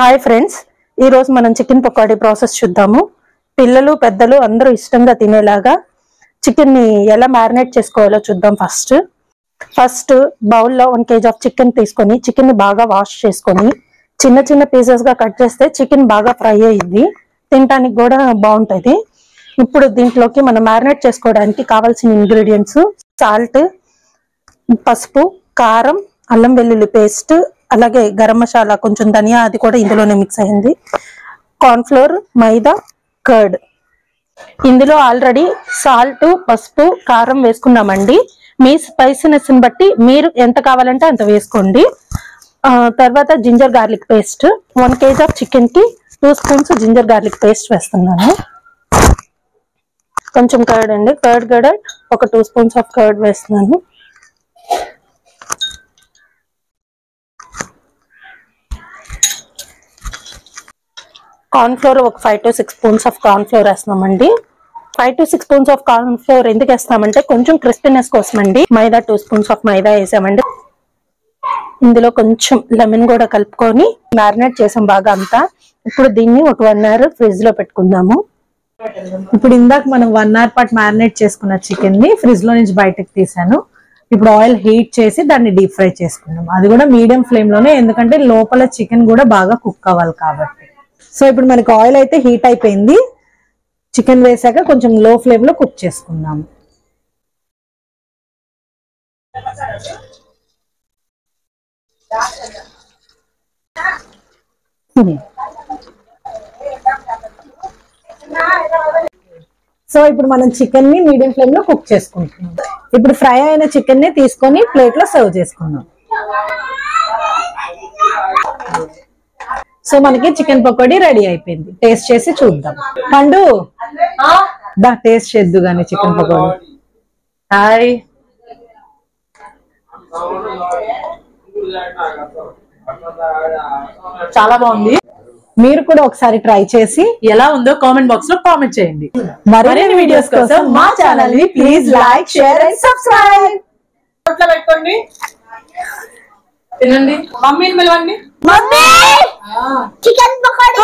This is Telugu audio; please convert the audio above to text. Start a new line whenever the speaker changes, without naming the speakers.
హాయ్ ఫ్రెండ్స్, ఈ రోజు మనం చికెన్ పకోడీ ప్రాసెస్ చూద్దాము. పిల్లలు పెద్దలు అందరూ ఇష్టంగా తినేలాగా చికెన్ ని ఎలా మ్యారినేట్ చేసుకోవాలో చూద్దాం. ఫస్ట్ బౌల్లో 1 kg ఆఫ్ చికెన్ తీసుకొని చికెన్ ని బాగా వాష్ చేసుకొని చిన్న చిన్న పీసెస్ గా కట్ చేస్తే చికెన్ బాగా ఫ్రై అయ్యింది, తినడానికి కూడా బాగుంటది. ఇప్పుడు దీంట్లోకి మనం మ్యారినేట్ చేసుకోవడానికి కావాల్సిన ఇంగ్రీడియంట్స్ సాల్ట్, పసుపు, కారం, అల్లం వెల్లుల్లి పేస్ట్, అలాగే గరం మసాలా, కొంచెం ధనియా అది కూడా ఇందులోనే మిక్స్ అయింది, కార్న్ ఫ్లోర్, మైదా, కర్డ్. ఇందులో ఆల్రెడీ సాల్ట్, పసుపు, కారం వేసుకున్నామండి. మీ స్పైసీనెస్ ని బట్టి మీరు ఎంత కావాలంటే అంత వేసుకోండి. తర్వాత ginger garlic paste, 1 kg of chicken కి 2 స్పూన్స్ జింజర్ గార్లిక్ పేస్ట్ వేస్తున్నాను. కొంచెం కర్డ్ అండి, కర్డ్ కూడా ఒక 2 స్పూన్స్ ఆఫ్ కర్డ్ వేస్తున్నాను. కార్న్ ఫ్లోర్ ఒక 5 to 6 spoons of corn flour వేస్తున్నామండి. 5 to 6 spoons of corn flour ఎందుకు వేస్తామంటే కొంచెం క్రిస్పీనెస్ కోసం అండి. మైదా 2 స్పూన్స్ ఆఫ్ మైదా వేసామండి. ఇందులో కొంచెం లెమన్ కూడా కలుపుకొని మ్యారినేట్ చేసాం బాగా అంతా. ఇప్పుడు దీన్ని ఒక 1 hour ఫ్రిడ్జ్ లో పెట్టుకుందాము.
ఇప్పుడు ఇందాక మనం 1 hour పాటు మ్యారినేట్ చేసుకున్న చికెన్ ని ఫ్రిడ్జ్ లో నుంచి బయటకు తీసాను. ఇప్పుడు ఆయిల్ హీట్ చేసి దాన్ని డీప్ ఫ్రై చేసుకున్నాం. అది కూడా మీడియం ఫ్లేమ్ లోనే, ఎందుకంటే లోపల చికెన్ కూడా బాగా కుక్ అవ్వాలి కాబట్టి. సో ఇప్పుడు మనకి ఆయిల్ అయితే హీట్ అయిపోయింది. చికెన్ వేసాక కొంచెం లో ఫ్లేమ్ లో కుక్ చేసుకుందాం. సో ఇప్పుడు మనం చికెన్ ని మీడియం ఫ్లేమ్ లో కుక్ చేసుకుంటున్నాం. ఇప్పుడు ఫ్రై అయిన చికెన్ ని తీసుకొని ప్లేట్ లో సర్వ్ చేసుకుందాం. సో మనకి చికెన్ పకోడీ రెడీ అయిపోయింది. టేస్ట్ చేసి చూద్దాం. పండు దా టేస్ట్ చేద్దు గానీ చికెన్ పకోడీ.
హాయ్,
చాలా బాగుంది. మీరు కూడా ఒకసారి ట్రై చేసి
ఎలా ఉందో కామెంట్ బాక్స్ లో కామెంట్ చేయండి.
మరిన్ని వీడియోస్ కోసం మా ఛానల్ ని please like, share and subscribe.
పెట్టుకోండి, తినండి. మమ్మీని పిలవండి.
Mummy chicken pakodi